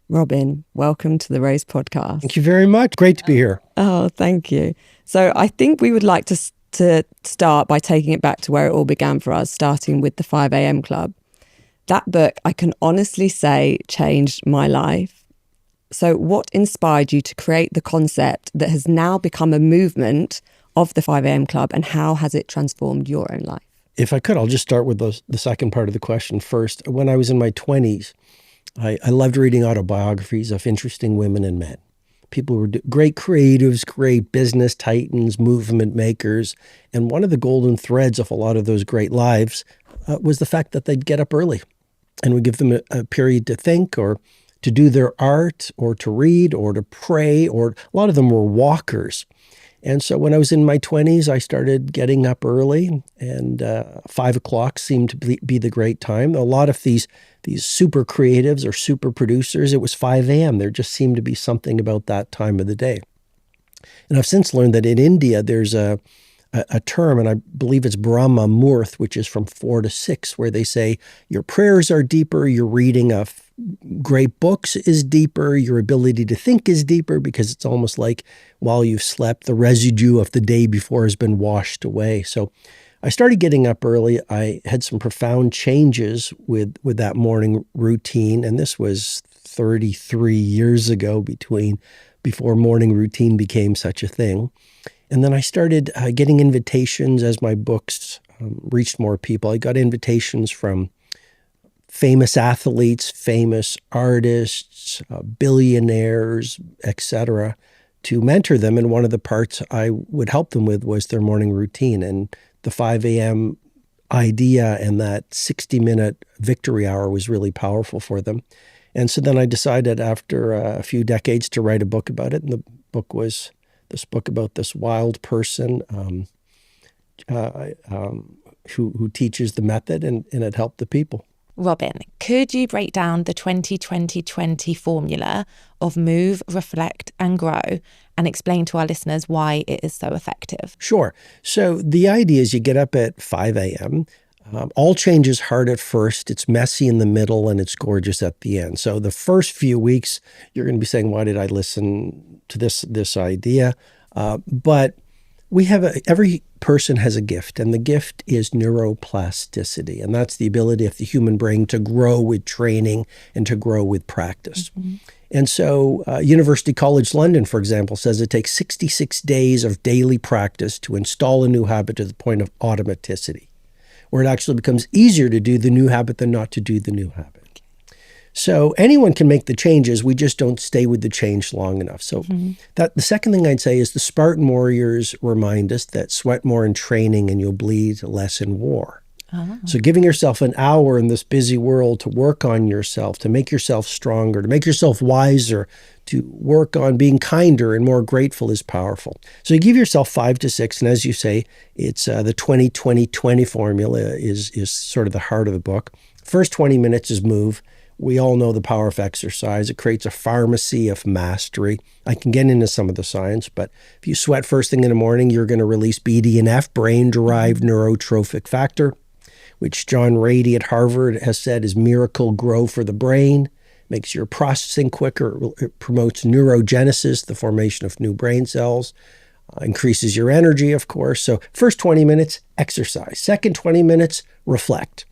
Robin, welcome to the Rose podcast. Thank you very much. Great to be here. Oh, thank you. So I think we would like to start by taking it back to where it all began for us, starting with the 5 a.m. Club. That book, I can honestly say, changed my life. So what inspired you to create the concept that has now become a movement of the 5 a.m. Club, and how has it transformed your own life? If I could, I'll just start with the second part of the question first. When I was in my 20s, I loved reading autobiographies of interesting women and men. People were great creatives, great business titans, movement makers. And one of the golden threads of a lot of those great lives was the fact that they'd get up early and would give them a period to think or to do their art or to read or to pray, or a lot of them were walkers. And so when I was in my 20s, I started getting up early, and 5 o'clock seemed to be the great time. A lot of these super creatives or super producers, it was 5 a.m. There just seemed to be something about that time of the day. And I've since learned that in India, there's a term, and I believe it's Brahma Muhurt, which is from 4 to 6, where they say your prayers are deeper, your reading of great books is deeper, your ability to think is deeper, because it's almost like while you've slept, the residue of the day before has been washed away. So I started getting up early. I had some profound changes with that morning routine, and this was 33 years ago before morning routine became such a thing. And then I started getting invitations as my books reached more people. I got invitations from famous athletes, famous artists, billionaires, etc., to mentor them. And one of the parts I would help them with was their morning routine. And the 5 a.m. idea and that 60-minute victory hour was really powerful for them. And so then I decided after a few decades to write a book about it. And the book was this book about this wild person who teaches the method, and it helped the people. Robin, could you break down the 20-20-20 formula of move, reflect, and grow, and explain to our listeners why it is so effective? Sure. So the idea is you get up at 5 a.m. All change is hard at first. It's messy in the middle, and it's gorgeous at the end. So the first few weeks, you're going to be saying, why did I listen to this idea? But we have every person has a gift, and the gift is neuroplasticity. And that's the ability of the human brain to grow with training and to grow with practice. Mm-hmm. And so University College London, for example, says it takes 66 days of daily practice to install a new habit to the point of automaticity, where it actually becomes easier to do the new habit than not to do the new habit. So anyone can make the changes. We just don't stay with the change long enough. So the second thing I'd say is the Spartan warriors remind us that sweat more in training and you'll bleed less in war. Oh. So giving yourself an hour in this busy world to work on yourself, to make yourself stronger, to make yourself wiser, to work on being kinder and more grateful is powerful. So you give yourself 5 to 6, and as you say, it's the 20-20-20 formula is sort of the heart of the book. First 20 minutes is move. We all know the power of exercise. It creates a pharmacy of mastery. I can get into some of the science, but if you sweat first thing in the morning, you're going to release BDNF, brain-derived neurotrophic factor, which John Rady at Harvard has said is miracle grow for the brain, makes your processing quicker. It promotes neurogenesis, the formation of new brain cells, increases your energy, of course. So first 20 minutes, exercise. Second 20 minutes, reflect.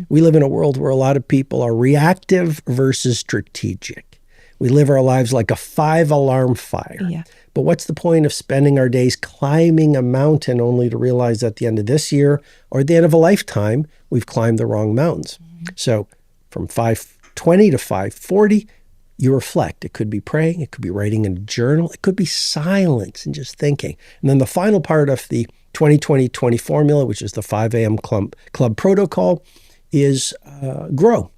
We live in a world where a lot of people are reactive versus strategic. We live our lives like a 5-alarm fire. Yeah. But what's the point of spending our days climbing a mountain only to realize at the end of this year or at the end of a lifetime, we've climbed the wrong mountains? So from 5:20 to 5:40, you reflect. It could be praying. It could be writing in a journal. It could be silence and just thinking. And then the final part of the 20-20-20 formula, which is the 5 a.m. club protocol, is grow.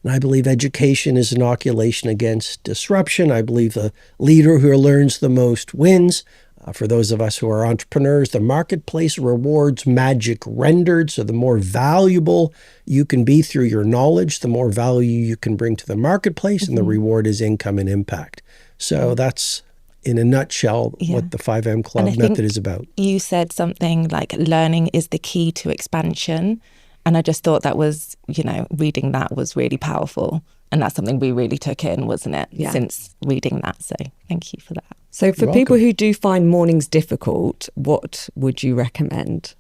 And I believe education is inoculation against disruption. I believe the leader who learns the most wins. For those of us who are entrepreneurs, the marketplace rewards magic rendered. So the more valuable you can be through your knowledge, the more value you can bring to the marketplace, and the reward is income and impact. So that's, in a nutshell, what the 5 a.m. Club method is about. You said something like learning is the key to expansion. And I just thought that was, reading that was really powerful. And that's something we really took in, wasn't it? Yeah. Since reading that. So thank you for that. So for You're people welcome. who do find mornings difficult, what would you recommend?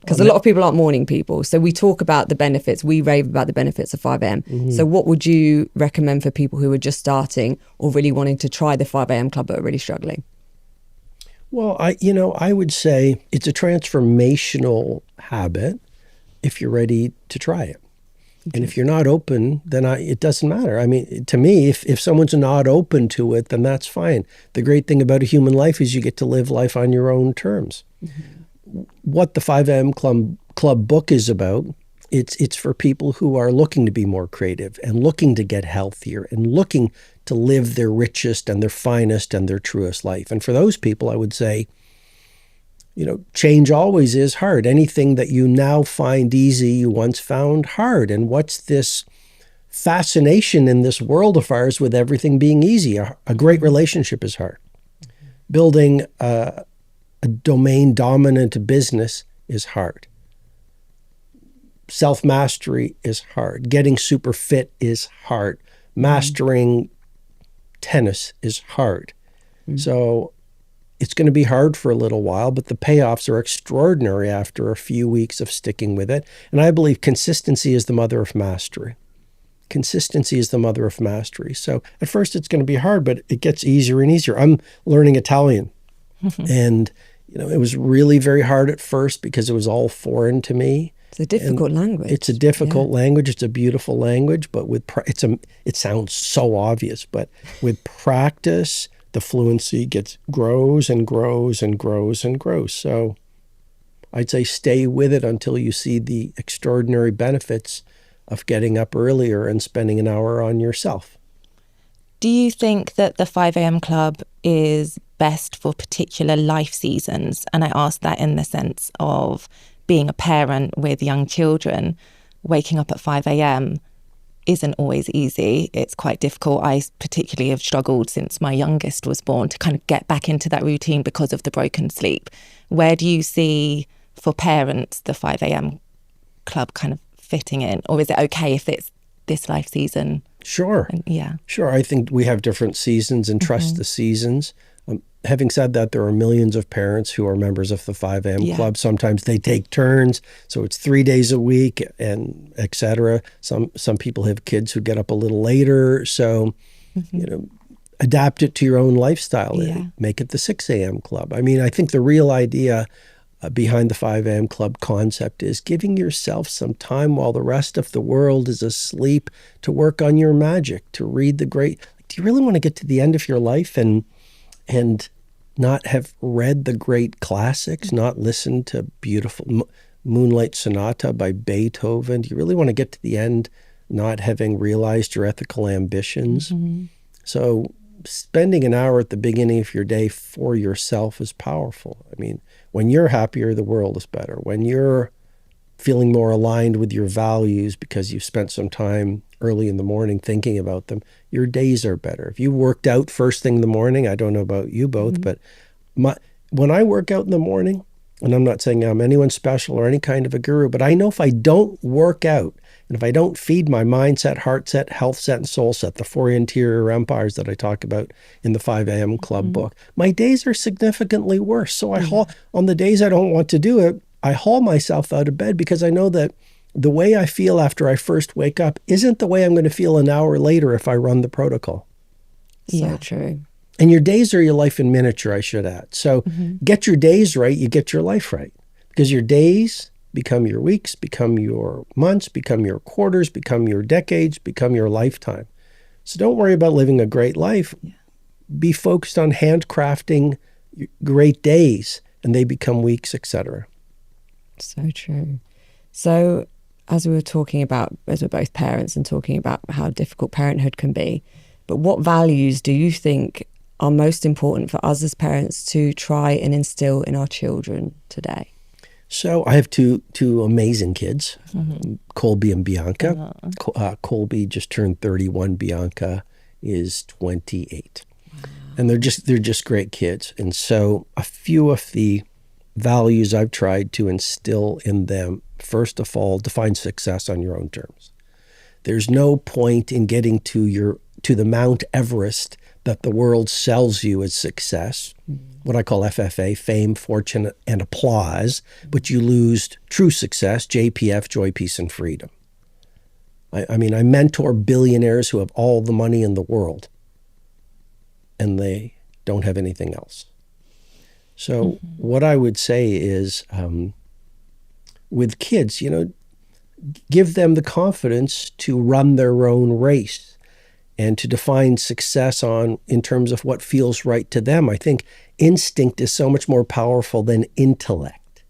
Because a lot of people aren't morning people. So we talk about the benefits, we rave about the benefits of 5 a.m. So what would you recommend for people who are just starting or really wanting to try the 5 a.m. club but are really struggling? Well, I would say it's a transformational habit if you're ready to try it. And if you're not open, then it doesn't matter. I mean, to me, if someone's not open to it, then that's fine. The great thing about a human life is you get to live life on your own terms. What the 5 a.m. Club book is about, it's for people who are looking to be more creative and looking to get healthier and looking to live their richest and their finest and their truest life. And for those people, I would say, change always is hard. Anything that you now find easy, you once found hard. And what's this fascination in this world of ours with everything being easy? A great relationship is hard. Building a domain-dominant business is hard. Self-mastery is hard. Getting super fit is hard. Mastering tennis is hard. So it's going to be hard for a little while, but the payoffs are extraordinary after a few weeks of sticking with it. And I believe consistency is the mother of mastery. Consistency is the mother of mastery. So at first it's going to be hard, but it gets easier and easier. I'm learning Italian. And, it was really very hard at first because it was all foreign to me. It's a difficult language. It's a difficult language. It's a beautiful language, but it sounds so obvious, but with practice, the fluency grows and grows and grows and grows. So I'd say stay with it until you see the extraordinary benefits of getting up earlier and spending an hour on yourself. Do you think that the 5 a.m. club is best for particular life seasons? And I ask that in the sense of being a parent with young children. Waking up at 5 a.m. isn't always easy. It's quite difficult. I particularly have struggled since my youngest was born to kind of get back into that routine because of the broken sleep. Where do you see, for parents, the 5 a.m. club kind of fitting in? Or is it okay if it's this life season? Sure. Sure. I think we have different seasons and trust the seasons. Having said that, there are millions of parents who are members of the 5 a.m. club. Sometimes they take turns, so it's 3 days a week, and et cetera. Some people have kids who get up a little later, so adapt it to your own lifestyle. Make it the 6 a.m. club. I mean, I think the real idea behind the 5 a.m. club concept is giving yourself some time while the rest of the world is asleep to work on your magic, to read the great. Do you really want to get to the end of your life and not have read the great classics, not listened to beautiful Moonlight Sonata by Beethoven? Do you really want to get to the end not having realized your ethical ambitions? So spending an hour at the beginning of your day for yourself is powerful. I mean, when you're happier, the world is better. When you're feeling more aligned with your values because you've spent some time early in the morning thinking about them, your days are better. If you worked out first thing in the morning, I don't know about you both, but when I work out in the morning, and I'm not saying I'm anyone special or any kind of a guru, but I know if I don't work out and if I don't feed my mindset, heart set, health set, and soul set, the 4 interior empires that I talk about in the 5 a.m. club book, my days are significantly worse. So on the days I don't want to do it, I haul myself out of bed because I know that the way I feel after I first wake up isn't the way I'm going to feel an hour later if I run the protocol. So true. And your days are your life in miniature, I should add. So get your days right, you get your life right. Because your days become your weeks, become your months, become your quarters, become your decades, become your lifetime. So don't worry about living a great life. Be focused on handcrafting great days, and they become weeks, etc. So true. So as we were talking about, as we're both parents and talking about how difficult parenthood can be, but what values do you think are most important for us as parents to try and instill in our children today? So I have two amazing kids, Colby and Bianca. Colby just turned 31. Bianca is 28. Wow. And they're just great kids. And so a few of the values I've tried to instill in them, first of all, define success on your own terms. There's no point in getting to the Mount Everest that the world sells you as success, what I call FFA, fame, fortune, and applause, but you lose true success, JPF, joy, peace, and freedom. I mean, I mentor billionaires who have all the money in the world, and they don't have anything else. So what I would say is, with kids, give them the confidence to run their own race and to define success in terms of what feels right to them. I think instinct is so much more powerful than intellect.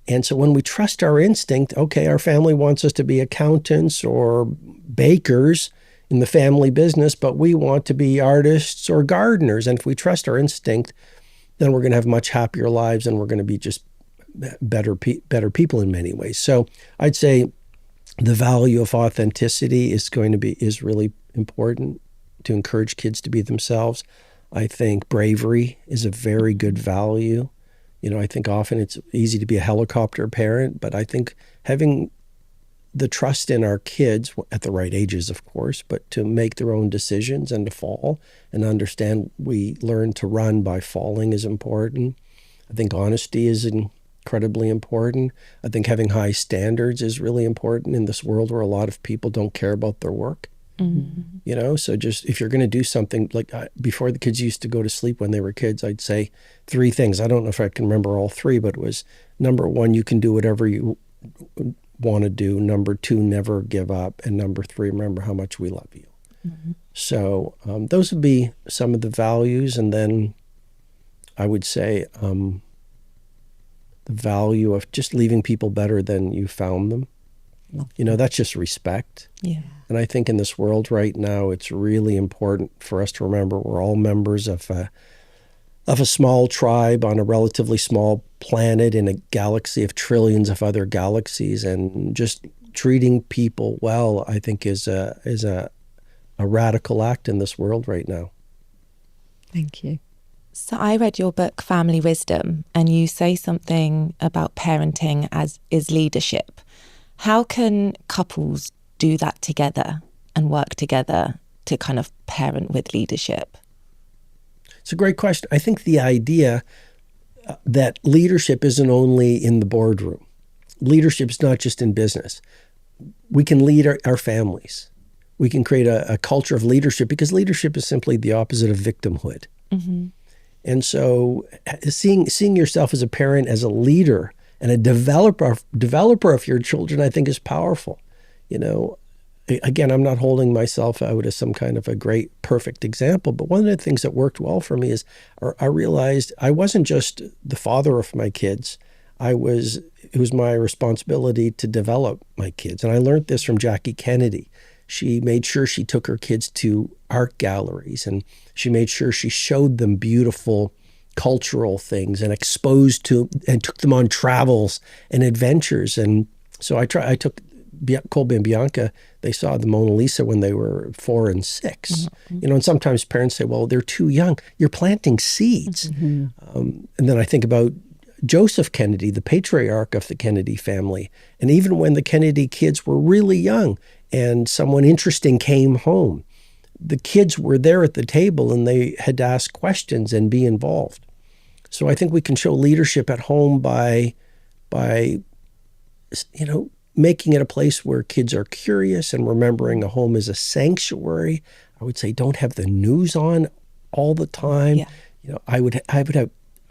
And so when we trust our instinct, okay, our family wants us to be accountants or bakers in the family business, but we want to be artists or gardeners. And if we trust our instinct, then we're going to have much happier lives, and we're going to be just better people in many ways. So I'd say the value of authenticity is really important to encourage kids to be themselves. I think bravery is a very good value. I think often it's easy to be a helicopter parent, but I think having the trust in our kids at the right ages, of course, but to make their own decisions and to fall and understand we learn to run by falling is important. I think honesty is incredibly important. I think having high standards is really important in this world where a lot of people don't care about their work. So just if you're going to do something, like before the kids used to go to sleep when they were kids, I'd say 3 things. I don't know if I can remember all 3, but it was, number 1, you can do whatever you want to do. Number 2, never give up. And number 3, remember how much we love you. So those would be some of the values. And then I would say the value of just leaving people better than you found them. That's just respect. Yeah. And I think in this world right now, it's really important for us to remember we're all members of a small tribe on a relatively small planet in a galaxy of trillions of other galaxies, and just treating people well, I think, is a radical act in this world right now. Thank you. So I read your book, Family Wisdom, and you say something about parenting is leadership. How can couples do that together and work together to kind of parent with leadership? It's a great question. I think the idea that leadership isn't only in the boardroom. Leadership is not just in business. We can lead our families. We can create a culture of leadership, because leadership is simply the opposite of victimhood. And so seeing yourself as a parent, as a leader, and a developer of your children, I think is powerful. Again, I'm not holding myself out as some kind of a great, perfect example, but one of the things that worked well for me is I realized I wasn't just the father of my kids. It was my responsibility to develop my kids. And I learned this from Jackie Kennedy. She made sure she took her kids to art galleries, and she made sure she showed them beautiful cultural things and took them on travels and adventures. And so I took Colby and Bianca, they saw the Mona Lisa when they were 4 and 6. And sometimes parents say, well, they're too young. You're planting seeds. And then I think about Joseph Kennedy, the patriarch of the Kennedy family. And even when the Kennedy kids were really young and someone interesting came home, the kids were there at the table and they had to ask questions and be involved. So I think we can show leadership at home by making it a place where kids are curious and remembering a home is a sanctuary. I would say don't have the news on all the time. Yeah. I would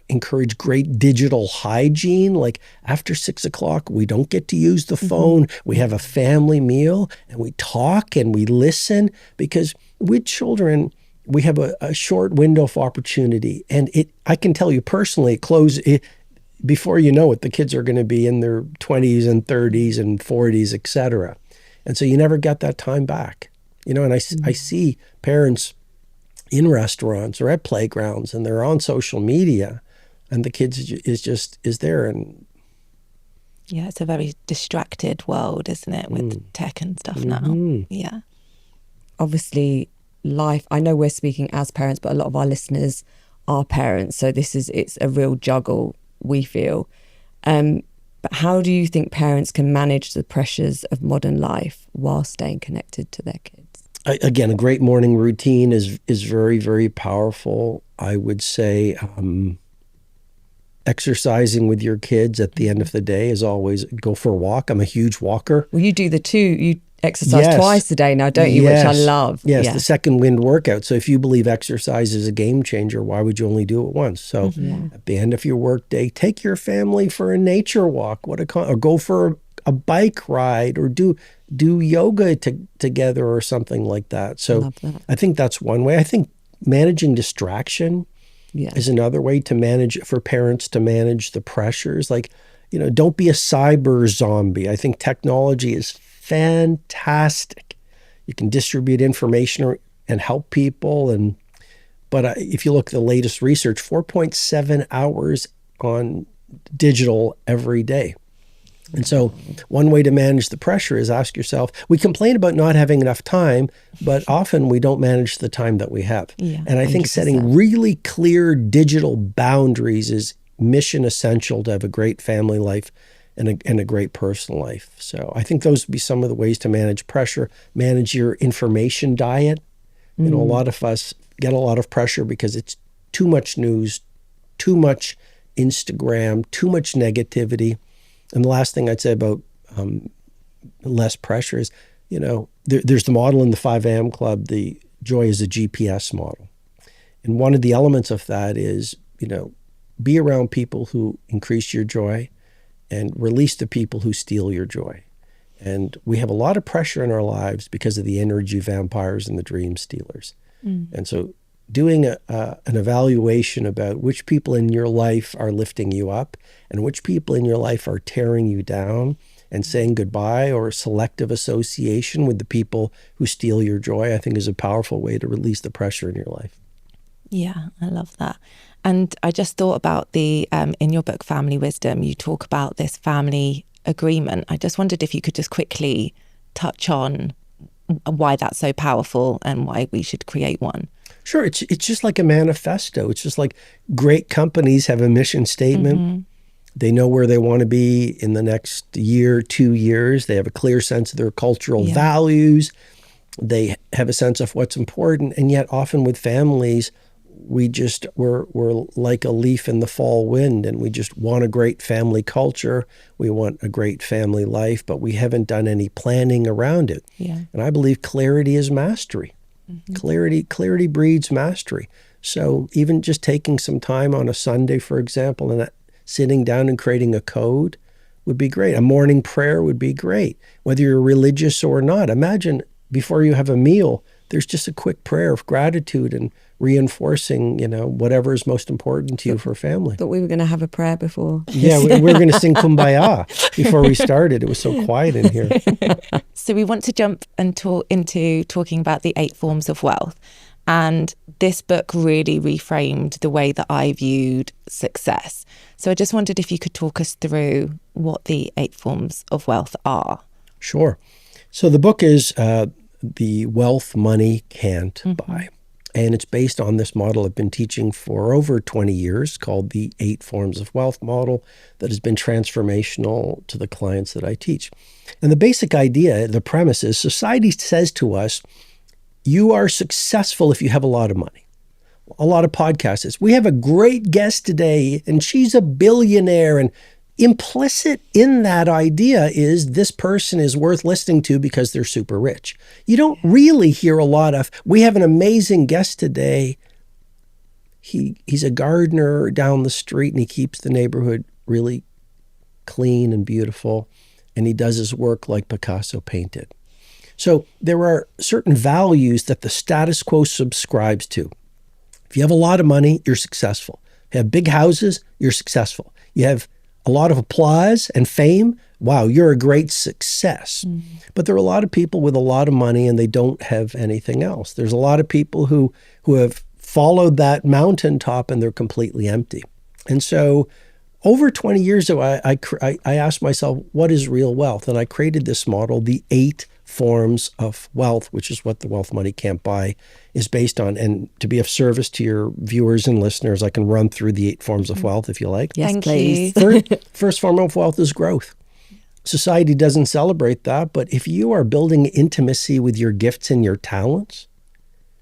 encourage great digital hygiene. Like after 6 o'clock, we don't get to use the phone. We have a family meal and we talk and we listen, because with children, we have a short window of opportunity. And I can tell you personally, before you know it, the kids are going to be in their 20s and 30s and 40s, et cetera. And so you never get that time back. And I see parents in restaurants or at playgrounds, and they're on social media, and the kids is there. And yeah, it's a very distracted world, isn't it, with tech and stuff now? Yeah. Obviously, life, I know we're speaking as parents, but a lot of our listeners are parents. So it's a real juggle, we feel. But how do you think parents can manage the pressures of modern life while staying connected to their kids? Again, a great morning routine is very, very powerful. I would say exercising with your kids at the end of the day is always go for a walk. I'm a huge walker. Well, you do you exercise twice a day now, don't you? Which I love. Yes, the second wind workout. So if you believe exercise is a game changer, why would you only do it once? So at the end of your work day, take your family for a nature walk, or go for a bike ride, or do yoga together or something like that. So Love that. I think that's one way. I think managing distraction is another way for parents to manage the pressures. Like, don't be a cyber zombie. I think technology is fantastic. You can distribute information and help people. But if you look at the latest research, 4.7 hours on digital every day. And so one way to manage the pressure is ask yourself, we complain about not having enough time, but often we don't manage the time that we have. And I think 100%. setting really clear digital boundaries is mission essential to have a great family life and a great personal life. So I think those would be some of the ways to manage pressure. Manage your information diet. A lot of us get a lot of pressure because it's too much news, too much Instagram, too much negativity. And the last thing I'd say about less pressure is, there's the model in the 5 a.m. Club, the joy is a GPS model. And one of the elements of that is, be around people who increase your joy and release the people who steal your joy. And we have a lot of pressure in our lives because of the energy vampires and the dream stealers. And so doing an evaluation about which people in your life are lifting you up and which people in your life are tearing you down, and saying goodbye or selective association with the people who steal your joy, I think is a powerful way to release the pressure in your life. Yeah, I love that. And I just thought about in your book, Family Wisdom, you talk about this family agreement. I just wondered if you could just quickly touch on why that's so powerful and why we should create one. Sure. It's just like a manifesto. It's just like great companies have a mission statement. They know where they want to be in the next year, 2 years. They have a clear sense of their cultural values. They have a sense of what's important. And yet often with families, we're like a leaf in the fall wind, and we just want a great family culture. We want a great family life, but we haven't done any planning around it. And I believe clarity is mastery. Clarity breeds mastery. So even just taking some time on a Sunday, for example, and sitting down and creating a code would be great. A morning prayer would be great, whether you're religious or not. Imagine before you have a meal, there's just a quick prayer of gratitude and reinforcing, whatever is most important to you for family. Thought we were going to have a prayer before. Yeah, we were going to sing Kumbaya before we started. It was so quiet in here. So we want to jump into talking about the 8 forms of wealth. And this book really reframed the way that I viewed success. So I just wondered if you could talk us through what the 8 forms of wealth are. Sure. So the book is The Wealth Money Can't Buy. And it's based on this model I've been teaching for over 20 years called the 8 Forms of Wealth model that has been transformational to the clients that I teach. And the basic idea, the premise is society says to us, you are successful if you have a lot of money. A lot of podcasts. We have a great guest today and she's a billionaire, and implicit in that idea is this person is worth listening to because they're super rich. You don't really hear a lot of, we have an amazing guest today. He's a gardener down the street and he keeps the neighborhood really clean and beautiful, and he does his work like Picasso painted. So there are certain values that the status quo subscribes to. If you have a lot of money, you're successful. If you have big houses, you're successful. You have a lot of applause and fame, wow, you're a great success. But there are a lot of people with a lot of money and they don't have anything else. There's a lot of people who have followed that mountaintop and they're completely empty. And so over 20 years ago, I asked myself, what is real wealth? And I created this model, the 8 forms of wealth, which is what the Wealth Money Can't Buy is based on. And to be of service to your viewers and listeners, I can run through the 8 forms of wealth if you like. Yes, Thank please. you. First form of wealth is growth. Society doesn't celebrate that, but if you are building intimacy with your gifts and your talents,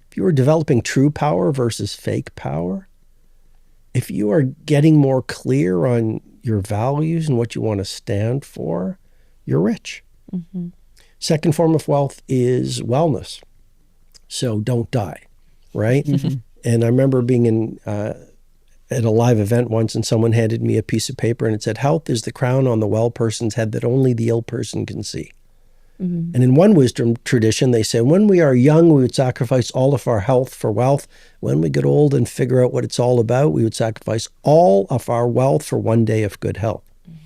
if you are developing true power versus fake power, if you are getting more clear on your values and what you want to stand for, you're rich. Mm-hmm. Second form of wealth is wellness. So don't die, right? Mm-hmm. And I remember being at a live event once, and someone handed me a piece of paper and it said, health is the crown on the well person's head that only the ill person can see. Mm-hmm. And in one wisdom tradition, they say, when we are young, we would sacrifice all of our health for wealth. When we get old and figure out what it's all about, we would sacrifice all of our wealth for one day of good health. Mm-hmm.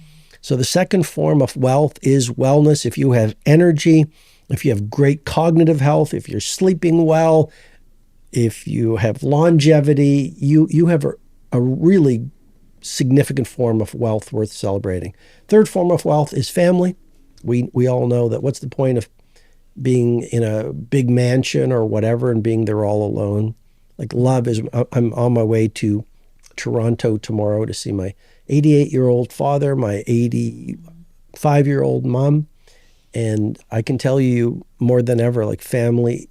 So the second form of wealth is wellness. If you have energy, if you have great cognitive health, if you're sleeping well, if you have longevity, you have a really significant form of wealth worth celebrating. Third form of wealth is family. We all know that what's the point of being in a big mansion or whatever and being there all alone? Like love is, I'm on my way to Toronto tomorrow to see my 88-year-old father, my 85-year-old mom. And I can tell you more than ever, like family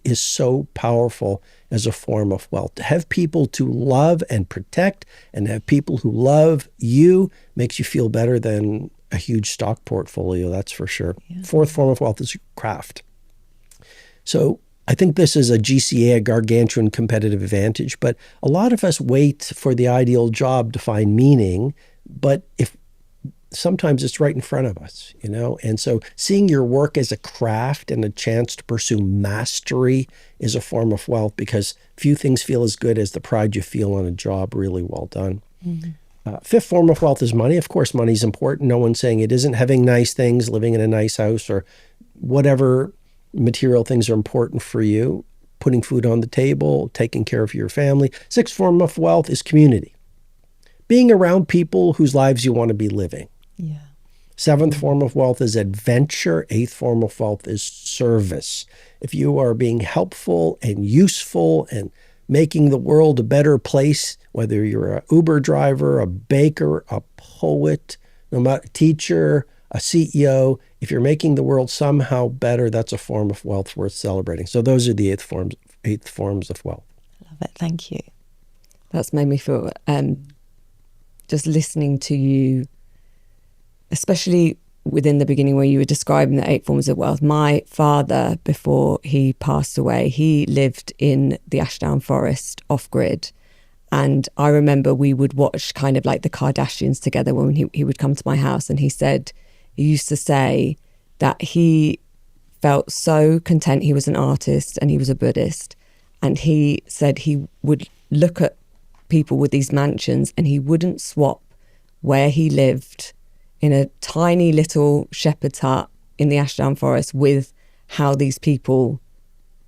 is so powerful as a form of wealth. To have people to love and protect and have people who love you makes you feel better than a huge stock portfolio, that's for sure. Yeah. Fourth form of wealth is craft. So I think this is a GCA, a gargantuan competitive advantage, but a lot of us wait for the ideal job to find meaning, but if sometimes it's right in front of us, you know? And so seeing your work as a craft and a chance to pursue mastery is a form of wealth, because few things feel as good as the pride you feel on a job really well done. Mm-hmm. Fifth form of wealth is money. Of course, money is important. No one's saying it isn't. Having nice things, living in a nice house, or whatever material things are important for you, putting food on the table, taking care of your family. Sixth form of wealth is community. Being around people whose lives you want to be living. Yeah. Seventh form of wealth is adventure. Eighth form of wealth is service. If you are being helpful and useful and making the world a better place, whether you're an Uber driver, a baker, a poet, no matter, teacher, a CEO, if you're making the world somehow better, that's a form of wealth worth celebrating. So those are the eight forms of wealth. Love it. Thank you. That's made me feel, just listening to you, especially within the beginning where you were describing the 8 forms of wealth. My father, before he passed away, he lived in the Ashdown Forest off-grid. And I remember we would watch kind of like the Kardashians together when he would come to my house. And he used to say that he felt so content. He was an artist and he was a Buddhist. And he said he would look at people with these mansions and he wouldn't swap where he lived in a tiny little shepherd's hut in the Ashdown Forest with how these people,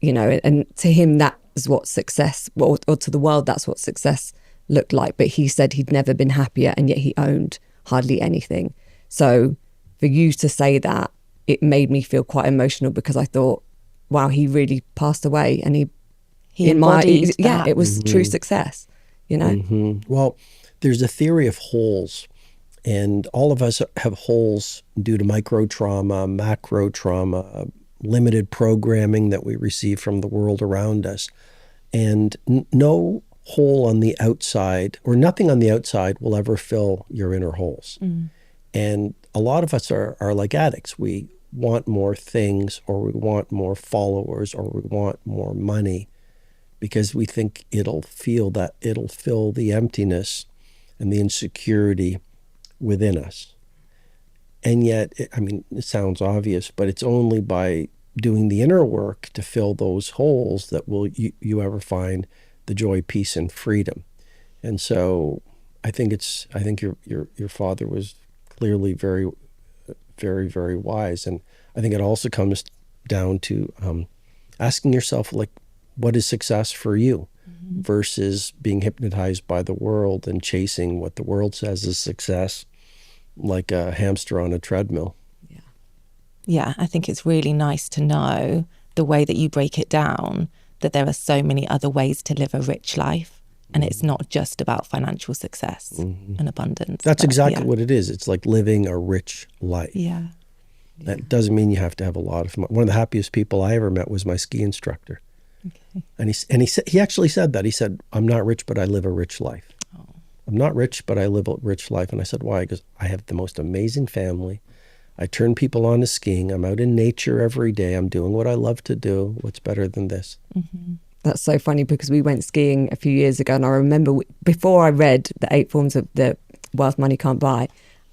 you know, and to him that is what success, or to the world that's what success looked like. But he said he'd never been happier and yet he owned hardly anything. So for you to say that, it made me feel quite emotional, because I thought, wow, he really passed away and he embodied that. Yeah, it was true success, you know? Mm-hmm. Well, there's a theory of holes. And all of us have holes due to micro trauma, macro trauma, limited programming that we receive from the world around us. And no hole on the outside, or nothing on the outside, will ever fill your inner holes. Mm. And a lot of us are like addicts. We want more things, or we want more followers, or we want more money, because we think it'll fill the emptiness and the insecurity within us. And yet, it sounds obvious, but it's only by doing the inner work to fill those holes that will you ever find the joy, peace, and freedom. And so I think your father was clearly very, very, very wise. And I think it also comes down to asking yourself, like, what is success for you? Mm-hmm. Versus being hypnotized by the world and chasing what the world says is success, like a hamster on a treadmill. Yeah. Yeah, I think it's really nice to know the way that you break it down, that there are so many other ways to live a rich life. And it's not just about financial success and abundance. That's but, exactly what it is. It's like living a rich life. Yeah. That doesn't mean you have to have a lot of money. One of the happiest people I ever met was my ski instructor. Okay. And he actually said that. He said, "I'm not rich, but I live a rich life. I'm not rich, but I live a rich life." And I said, "Why?" He goes, "I have the most amazing family. I turn people on to skiing. I'm out in nature every day. I'm doing what I love to do. What's better than this?" That's so funny because we went skiing a few years ago, and I remember before I read the 8 forms of the wealth money can't buy,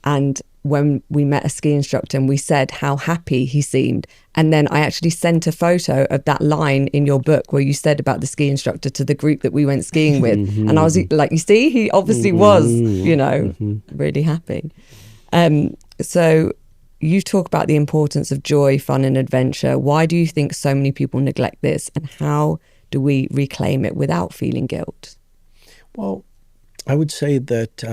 and when we met a ski instructor and we said how happy he seemed, and then I actually sent a photo of that line in your book where you said about the ski instructor to the group that we went skiing with, and I was like, you see, he obviously was, really happy. So you talk about the importance of joy, fun and adventure. Why do you think so many people neglect this, and how do we reclaim it without feeling guilt? Well, I would say that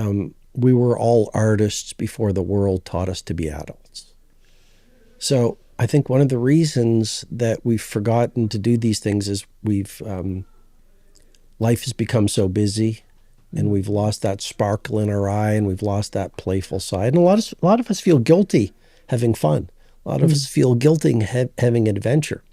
we were all artists before the world taught us to be adults. So I think one of the reasons that we've forgotten to do these things is life has become so busy, and we've lost that sparkle in our eye, and we've lost that playful side. And a lot of us feel guilty having fun. A lot of us feel guilty having adventure.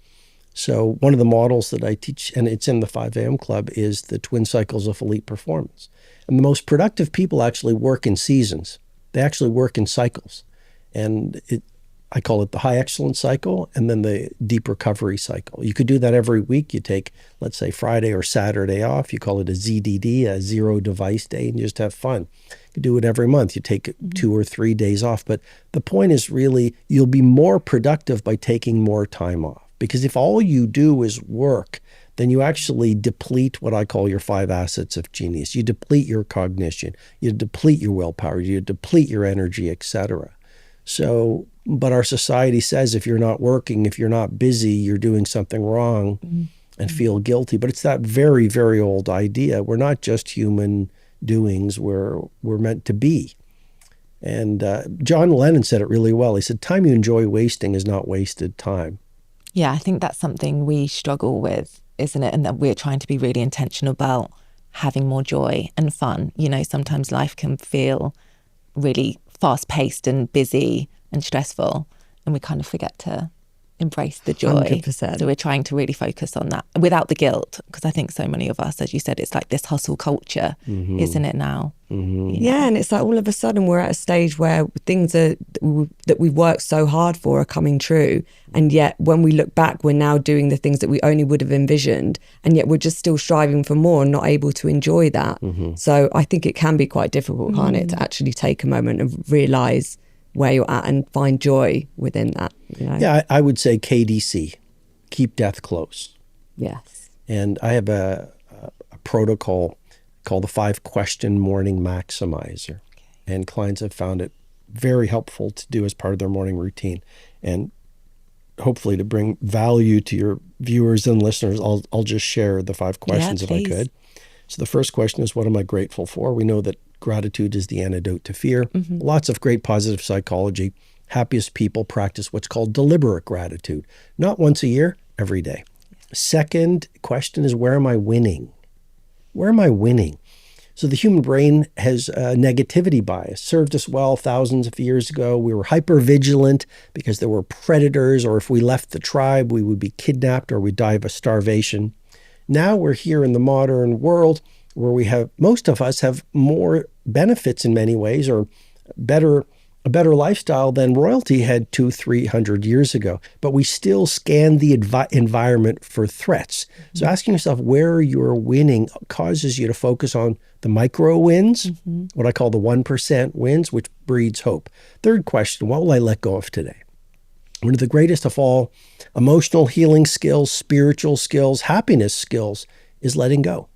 So one of the models that I teach, and it's in the 5 a.m. Club, is the twin cycles of elite performance. And the most productive people actually work in seasons. They actually work in cycles. And I call it the high excellence cycle and then the deep recovery cycle. You could do that every week. You take, let's say, Friday or Saturday off. You call it a ZDD, a zero device day, and you just have fun. You could do it every month. You take 2 or 3 days off. But the point is really you'll be more productive by taking more time off. Because if all you do is work, then you actually deplete what I call your 5 assets of genius. You deplete your cognition, you deplete your willpower, you deplete your energy, etc. So, but our society says if you're not working, if you're not busy, you're doing something wrong and feel guilty. But it's that very, very old idea. We're not just human doings, we're meant to be. And John Lennon said it really well. He said, "Time you enjoy wasting is not wasted time." Yeah, I think that's something we struggle with, isn't it? And that we're trying to be really intentional about having more joy and fun. Sometimes life can feel really fast-paced and busy and stressful, and we kind of forget to embrace the joy. 100%. So we're trying to really focus on that without the guilt, because I think so many of us, as you said, it's like this hustle culture, isn't it now? Yeah, and it's like all of a sudden we're at a stage where things that we've worked so hard for are coming true, and yet when we look back, we're now doing the things that we only would have envisioned, and yet we're just still striving for more and not able to enjoy that. So I think it can be quite difficult, can't it, to actually take a moment and realise where you're at and find joy within that. Yeah, I would say KDC, keep death close. Yes. And I have a protocol called the 5-question morning maximizer. And clients have found it very helpful to do as part of their morning routine. And hopefully to bring value to your viewers and listeners, I'll just share the 5 questions if I could. So the first question is, what am I grateful for? We know that gratitude is the antidote to fear. Lots of great positive psychology. Happiest people practice what's called deliberate gratitude. Not once a year, every day. Second question is, where am I winning? Where am I winning? So the human brain has a negativity bias. Served us well thousands of years ago. We were hyper-vigilant because there were predators, or if we left the tribe, we would be kidnapped or we'd die of starvation. Now we're here in the modern world where most of us have more benefits in many ways, or a better lifestyle than royalty had 200-300 years ago. But we still scan the environment for threats. So asking yourself where you're winning causes you to focus on the micro wins, what I call the 1% wins, which breeds hope. Third question, what will I let go of today? One of the greatest of all emotional healing skills, spiritual skills, happiness skills is letting go.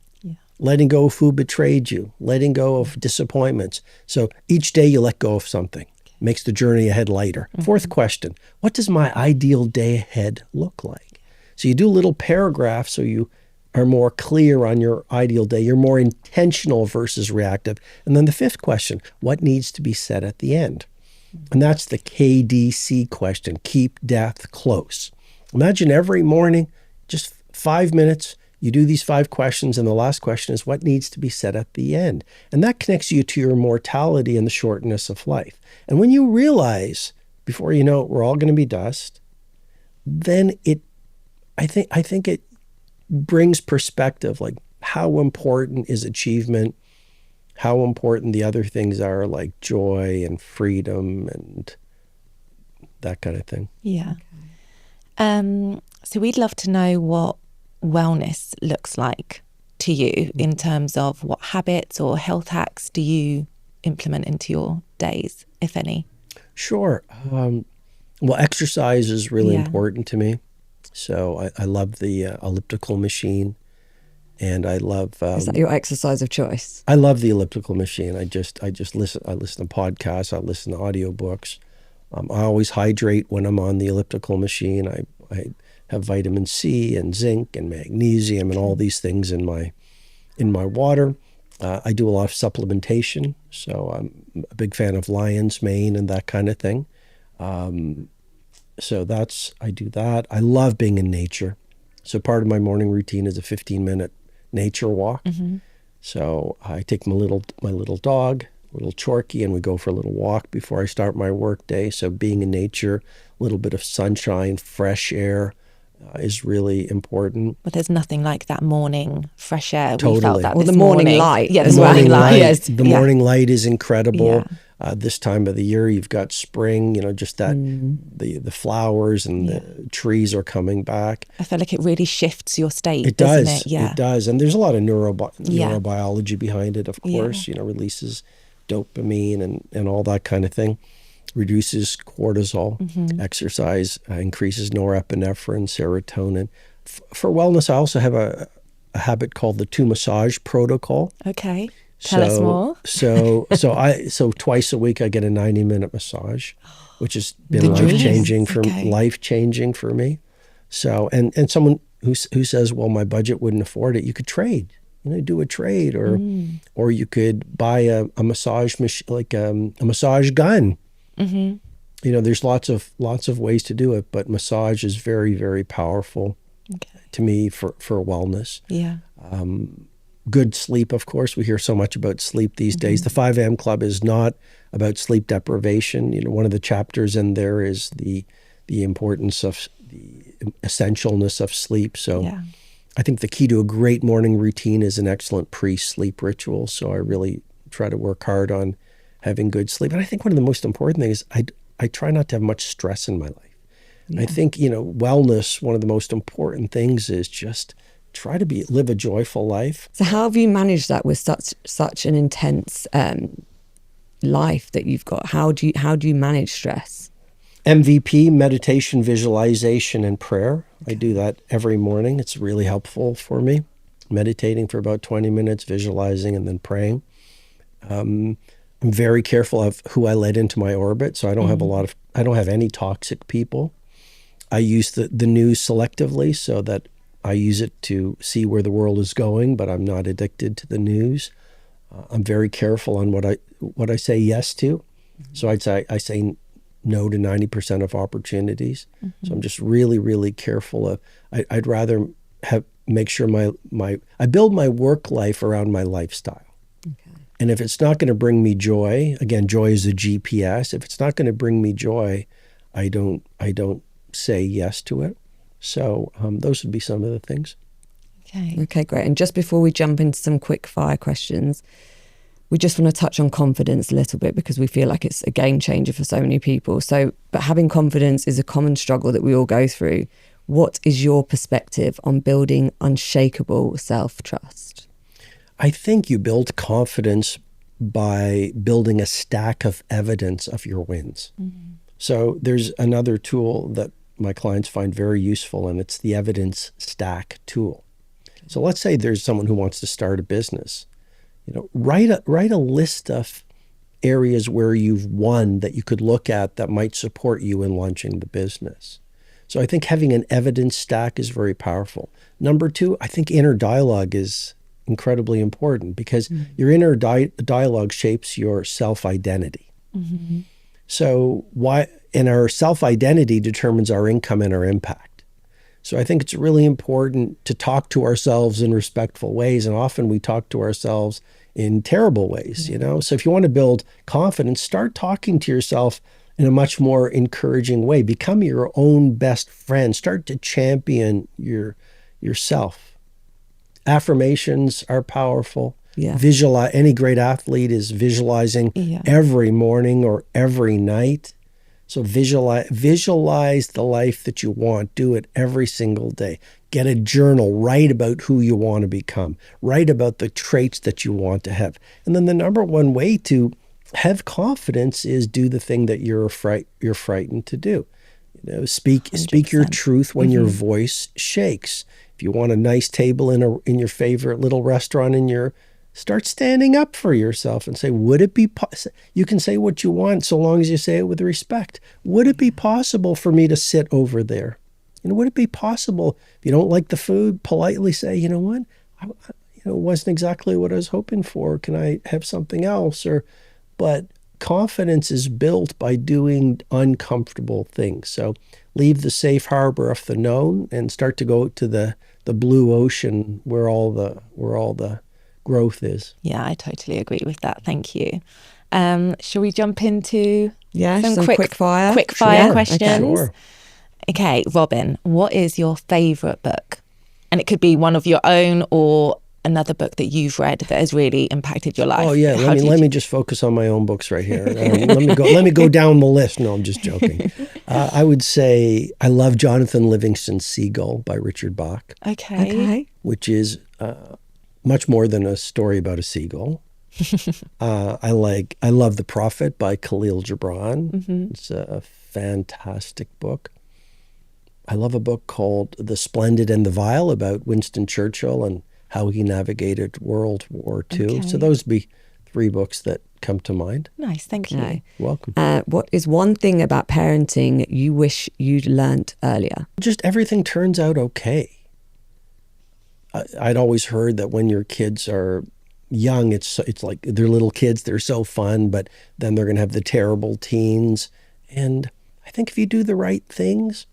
Letting go of who betrayed you, letting go of disappointments. So each day you let go of something. Makes the journey ahead lighter. Fourth question, what does my ideal day ahead look like? So you do a little paragraph so you are more clear on your ideal day. You're more intentional versus reactive. And then the fifth question, what needs to be said at the end? And that's the KDC question, keep death close. Imagine every morning, just 5 minutes, you do these 5 questions, and the last question is what needs to be said at the end. And that connects you to your mortality and the shortness of life. And when you realize, before you know it, we're all going to be dust, then I think it brings perspective, like how important is achievement, how important the other things are, like joy and freedom and that kind of thing. Yeah. So we'd love to know what wellness looks like to you in terms of what habits or health hacks do you implement into your days, if any? Sure. Well, exercise is really important to me. So I love the elliptical machine, and I love. Is that your exercise of choice? I love the elliptical machine. I just listen. I listen to podcasts. I listen to audiobooks. I always hydrate when I'm on the elliptical machine. I have vitamin C and zinc and magnesium and all these things in my water. I do a lot of supplementation, so I'm a big fan of lion's mane and that kind of thing. So I do that. I love being in nature. So part of my morning routine is a 15-minute nature walk. Mm-hmm. So I take my little dog, little Chorky, and we go for a little walk before I start my work day. So being in nature, a little bit of sunshine, fresh air is really important. But there's nothing like that morning fresh air. Totally. We felt that Or this the morning light. Yeah, The the morning light. Yes. The morning light is incredible. Yeah. This time of the year, you've got spring. Just that the flowers and the trees are coming back. I feel like it really shifts your state. It does. Doesn't it? Yeah. It does, and there's a lot of neurobiology behind it. Of course, Yeah. Releases dopamine and all that kind of thing. Reduces cortisol. Mm-hmm. Exercise increases norepinephrine, serotonin. For wellness, I also have a habit called the 2 massage protocol. Okay. Tell us more. So twice a week I get a 90-minute massage, which has been life-changing for me. So and someone who says, well, my budget wouldn't afford it, you could trade. Do a trade, or you could buy a massage machine, like a massage gun. Mm-hmm. There's lots of ways to do it, but massage is very, very powerful to me for wellness. Yeah. Good sleep, of course. We hear so much about sleep these days. The 5 a.m. Club is not about sleep deprivation. One of the chapters in there is the importance of the essentialness of sleep. So I think the key to a great morning routine is an excellent pre-sleep ritual. So I really try to work hard on having good sleep. And I think one of the most important things is I try not to have much stress in my life. Yeah. I think, wellness, one of the most important things is just try to live a joyful life. So how have you managed that with such an intense life that you've got? How do you manage stress? MVP, meditation, visualization, and prayer. I do that every morning. It's really helpful for me. Meditating for about 20 minutes, visualizing, and then praying. I'm very careful of who I let into my orbit, so I don't have any toxic people. I use the news selectively so that I use it to see where the world is going, but I'm not addicted to the news. I'm very careful on what I say yes to. Mm-hmm. So I say no to 90% of opportunities. Mm-hmm. So I'm just really, really careful. I'd rather make sure I build my work life around my lifestyle. Okay. And if it's not going to bring me joy, again, joy is a GPS. If it's not going to bring me joy, I don't say yes to it. So those would be some of the things. Okay, great. And just before we jump into some quick fire questions, we just want to touch on confidence a little bit because we feel like it's a game changer for so many people. But having confidence is a common struggle that we all go through. What is your perspective on building unshakable self-trust? I think you build confidence by building a stack of evidence of your wins. Mm-hmm. So there's another tool that my clients find very useful, and it's the evidence stack tool. Okay. So let's say there's someone who wants to start a business. Write a list of areas where you've won that you could look at that might support you in launching the business. So I think having an evidence stack is very powerful. Number 2, I think inner dialogue is incredibly important because your inner dialogue shapes your self-identity. Mm-hmm. So and our self-identity determines our income and our impact. So I think it's really important to talk to ourselves in respectful ways. And often we talk to ourselves in terrible ways, So if you want to build confidence, start talking to yourself in a much more encouraging way. Become your own best friend. Start to champion yourself. Affirmations are powerful. Yeah. Visualize. Any great athlete is visualizing every morning or every night. So visualize the life that you want. Do it every single day. Get a journal. Write about who you want to become. Write about the traits that you want to have. And then the number one way to have confidence is do the thing that you're frightened to do. Speak your truth when your voice shakes. If you want a nice table in your favorite little restaurant start standing up for yourself and say, would it be you can say what you want so long as you say it with respect. Would it be possible for me to sit over there? Would it be possible, if you don't like the food, politely say, you know what, it wasn't exactly what I was hoping for. Can I have something else? But confidence is built by doing uncomfortable things. So leave the safe harbor of the known and start to go to the blue ocean where all the growth is. Yeah, I totally agree with that. Thank you. Shall we jump into some quick fire questions? Okay. Sure. Okay, Robin, what is your favourite book? And it could be one of your own or another book that you've read that has really impacted your life. Oh yeah, let me just focus on my own books right here. Let me go down the list. No, I'm just joking. I would say I love Jonathan Livingston's Seagull by Richard Bach. Okay. Which is much more than a story about a seagull. I love The Prophet by Khalil Gibran. It's a fantastic book. I love a book called The Splendid and the Vile about Winston Churchill and how he navigated World War II. Okay. So those would be 3 books that come to mind. Nice, thank you. Okay. Welcome. What is one thing about parenting you wish you'd learnt earlier? Just everything turns out okay. I'd always heard that when your kids are young, it's like they're little kids, they're so fun, but then they're going to have the terrible teens. And I think if you do the right things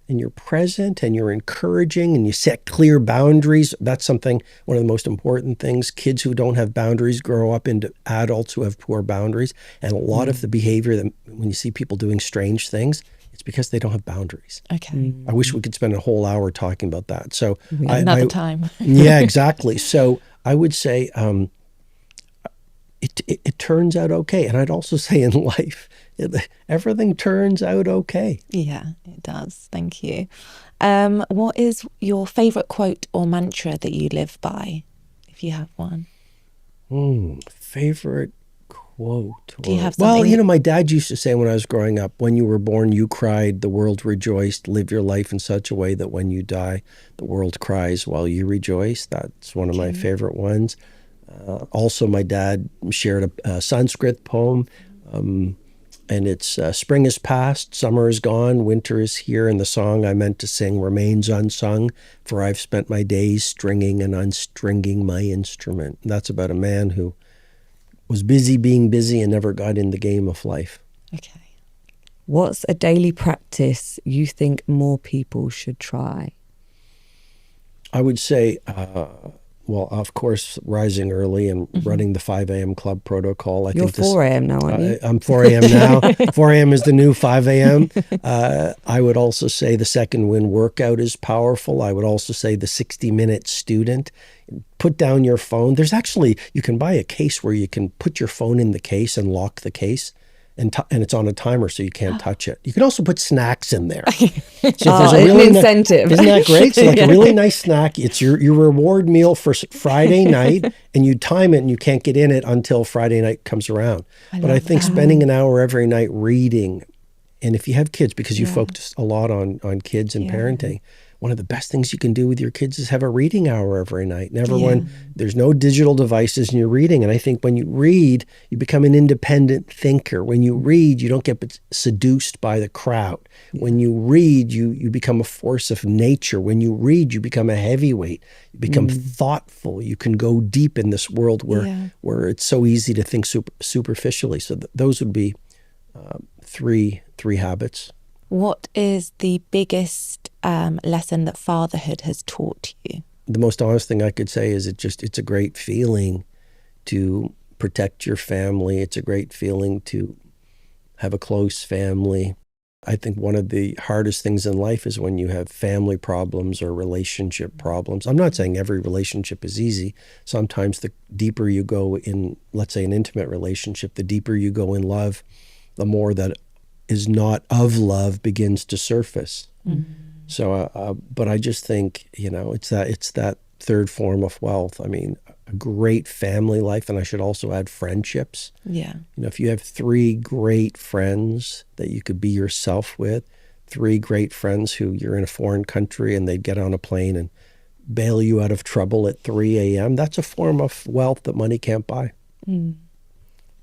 and you're present and you're encouraging and you set clear boundaries, that's one of the most important things. Kids who don't have boundaries grow up into adults who have poor boundaries. And a lot of the behavior that when you see people doing strange things, it's because they don't have boundaries. Okay. I wish we could spend a whole hour talking about that. So another time. Yeah, exactly. So I would say it turns out okay. And I'd also say in life, everything turns out okay. Yeah, it does. Thank you. What is your favourite quote or mantra that you live by, if you have one? Favorite quote? Do you have something? Well, my dad used to say when I was growing up, when you were born, you cried, the world rejoiced. Live your life in such a way that when you die, the world cries while you rejoice. That's one of my favorite ones. Also, my dad shared a Sanskrit poem, and it's spring is past, summer is gone, winter is here, and the song I meant to sing remains unsung, for I've spent my days stringing and unstringing my instrument. And that's about a man who was busy being busy and never got in the game of life. Okay. What's a daily practice you think more people should try? I would say, well, of course, rising early and running the 5 a.m. club protocol. You're 4 a.m. now, aren't you? I'm 4 a.m. now. 4 a.m. is the new 5 a.m. I would also say the second wind workout is powerful. I would also say the 60-minute student. Put down your phone. You can buy a case where you can put your phone in the case and lock the case. And it's on a timer so you can't touch it. You can also put snacks in there. So if there's a really incentive. Isn't that great? So a really nice snack. It's your reward meal for Friday night, and you time it and you can't get in it until Friday night comes around. But I think spending an hour every night reading, and if you have kids, because you focus a lot on kids and parenting, one of the best things you can do with your kids is have a reading hour every night. And everyone, there's no digital devices and you're reading. And I think when you read, you become an independent thinker. When you read, you don't get seduced by the crowd. When you read, you become a force of nature. When you read, you become a heavyweight. You become thoughtful. You can go deep in this world where it's so easy to think superficially. So those would be three habits. What is the biggest lesson that fatherhood has taught you? The most honest thing I could say is it's a great feeling to protect your family. It's a great feeling to have a close family. I think one of the hardest things in life is when you have family problems or relationship problems. I'm not saying every relationship is easy. Sometimes the deeper you go in, let's say, an intimate relationship, the deeper you go in love, the more that is not of love begins to surface. Mm-hmm. So, but I just think, it's that third form of wealth. I mean, a great family life, and I should also add friendships. Yeah. If you have 3 great friends that you could be yourself with, 3 great friends who you're in a foreign country and they'd get on a plane and bail you out of trouble at 3 a.m., that's a form of wealth that money can't buy. Mm.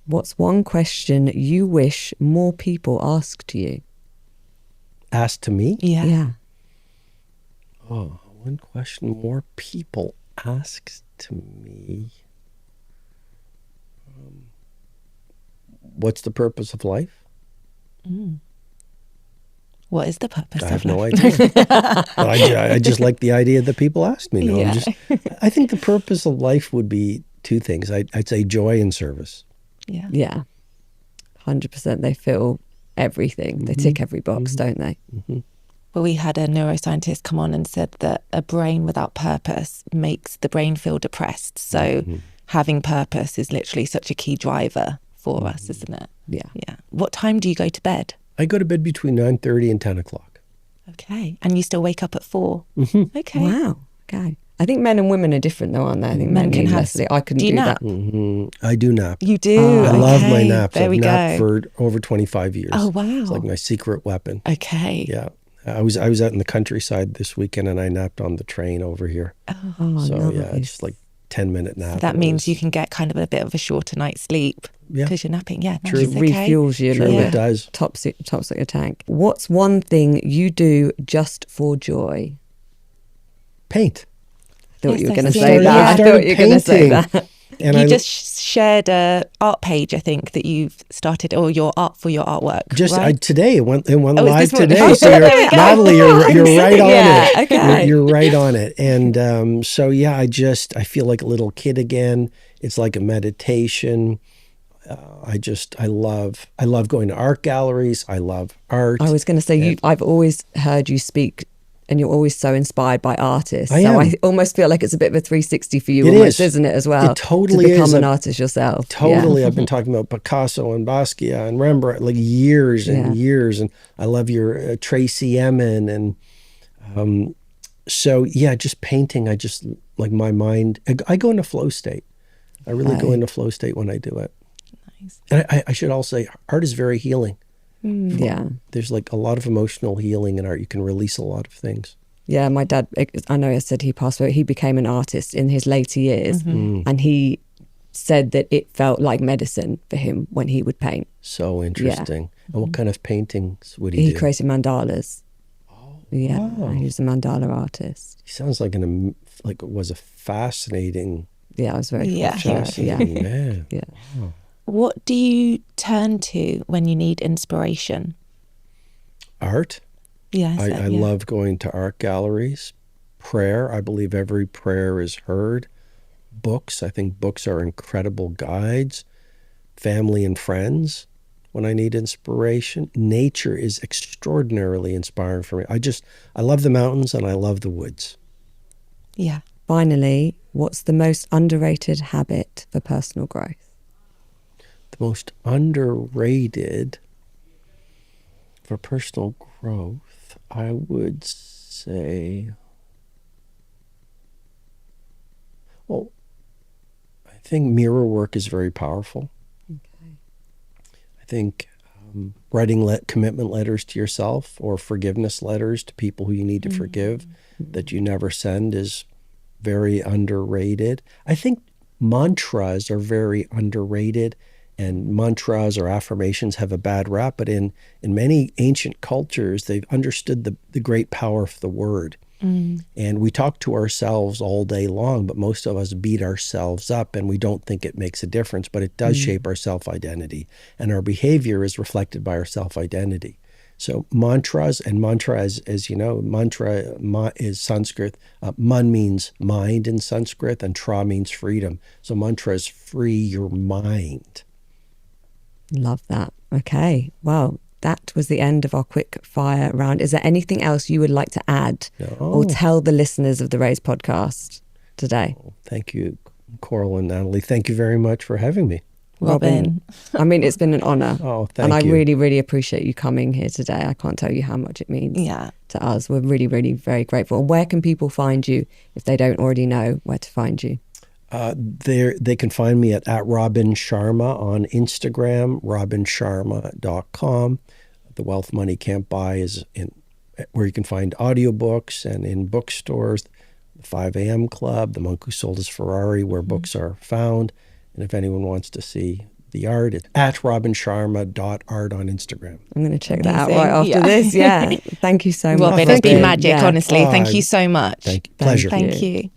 What's one question you wish more people asked you? Asked to me? Yeah. Oh, one question more people asked to me. What's the purpose of life? Mm. What is the purpose of life? I have no idea. I just like the idea that people ask me. No, Yeah. I think the purpose of life would be 2 things. I'd say joy and service. Yeah. Yeah. 100%. They feel everything. Mm-hmm. They tick every box, don't they? Mm-hmm. Well, we had a neuroscientist come on and said that a brain without purpose makes the brain feel depressed. So having purpose is literally such a key driver for us, isn't it? Yeah. Yeah. What time do you go to bed? I go to bed between 9:30 and 10 o'clock. Okay. And you still wake up at 4? Mm-hmm. Okay. Wow. Okay. I think men and women are different though, aren't they? I think Men can have sleep. I couldn't do nap? that. Mm-hmm. I do nap. You do? I love my naps. There I've we napped go. for over 25 years. Oh, wow. It's like my secret weapon. Okay. Yeah. I was out in the countryside this weekend and I napped on the train over here. Oh, so nice. yeah, it's just like 10-minute nap. So that means you can get kind of a bit of a shorter night's sleep because you're napping. Yeah, True. Nice. It refuels you a little bit. It does. Tops at your tank. What's one thing you do just for joy? Paint. I thought you were going to I say see. that. Yeah. I thought you were going to say that. And you just shared a art page, I think, that you've started, or your art for your artwork. Right? Today it went live this today. morning? So Natalie, you're right on it. Okay. You're right on it. And so yeah, I feel like a little kid again. It's like a meditation. I love going to art galleries. I love art. I was going to say I've always heard you speak. And you're always so inspired by artists. I am. I almost feel like it's a bit of a 360 for you, isn't it, as well? It totally to become is. an artist yourself. Totally. Yeah. I've been talking about Picasso and Basquiat and Rembrandt like years and years. And I love your Tracy Emin. And so, yeah, just painting. I just like my mind. I go into flow state. I really go into flow state when I do it. Nice. And I should also say art is very healing. Yeah. There's like a lot of emotional healing in art. You can release a lot of things. Yeah, my dad, I know I said he passed away, he became an artist in his later years. And he said that it felt like medicine for him when he would paint. So interesting. And what kind of paintings would he do? He created mandalas. Oh, yeah, wow. He was a mandala artist. He sounds like was a fascinating. Yeah, I was very fascinating man. Yeah. Wow. What do you turn to when you need inspiration? Art. Yes, I love going to art galleries. Prayer. I believe every prayer is heard. Books. I think books are incredible guides. Family and friends when I need inspiration. Nature is extraordinarily inspiring for me. I love the mountains and I love the woods. Yeah. Finally, what's the most underrated habit for personal growth? The most underrated for personal growth, I would say, well, I think mirror work is very powerful. Okay. I think writing commitment letters to yourself or forgiveness letters to people who you need to forgive that you never send is very underrated. I think mantras are very underrated. And mantras or affirmations have a bad rap, but in many ancient cultures, they've understood the great power of the word. And we talk to ourselves all day long, but most of us beat ourselves up and we don't think it makes a difference, but it does shape our self-identity. And our behavior is reflected by our self-identity. So mantras, and mantra, as you know, is Sanskrit. Man means mind in Sanskrit, and tra means freedom. So mantra is free your mind. Love that. Okay. Well, that was the end of our quick fire round. Is there anything else you would like to add or tell the listeners of the Raise podcast today? Thank you, Coral and Natalie. Thank you very much for having me. Robin. I mean, it's been an honor. Oh, thank you. And I you. really, really appreciate you coming here today. I can't tell you how much it means to us. We're really, really very grateful. And where can people find you if they don't already know where to find you? They can find me at Robin Sharma on Instagram, robinsharma.com. The Wealth Money Can't Buy is where you can find audiobooks, and in bookstores, the 5 a.m. Club, The Monk Who Sold His Ferrari, where books are found. And if anyone wants to see the art, it's at robinsharma.art on Instagram. I'm going to check that out right after this. Yeah. Thank you so much. Robin, it's been magic, honestly. Thank you so much. Pleasure. Thank you.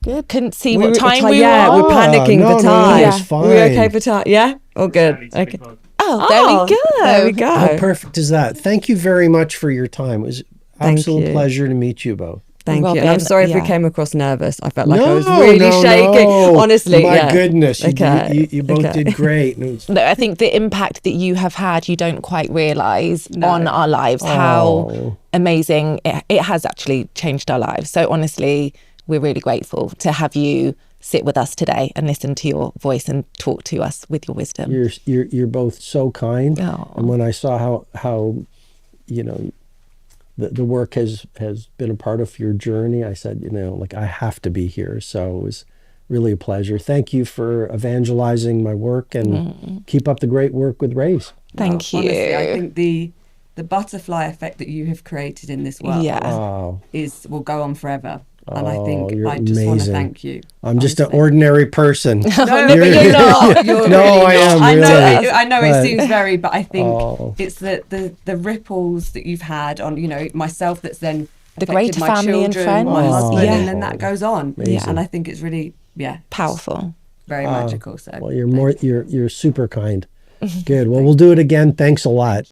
Good. Couldn't see what time we were. Yeah, we're panicking for time. No, it's fine. Are we okay for time? Yeah? All good. Okay. Oh, there we go. There we go. How perfect is that? Thank you very much for your time. It was an absolute pleasure to meet you both. Thank Robin, you. And I'm sorry if we came across nervous. I felt like I was really no, shaking. No. Honestly, My goodness. Okay. You both did great. No, I think the impact that you have had, you don't quite realise on our lives, how amazing it has actually changed our lives. So honestly, we're really grateful to have you sit with us today and listen to your voice and talk to us with your wisdom. You're both so kind. Oh. And when I saw how the work has been a part of your journey, I said, I have to be here. So it was really a pleasure. Thank you for evangelizing my work, and keep up the great work with Raise. Thank you. Honestly, I think the butterfly effect that you have created in this world will go on forever. And I think I just want to thank you. I'm just an ordinary person. No, but you're not. You're no, really I am. Really. I know it seems very, but I think it's the ripples that you've had on, myself, that's then the greater my family children, and friends, my husband, and then that goes on. Amazing. And I think it's really, powerful, very magical. So well, you're super kind. Good. Well, we'll do it again. Thanks a lot.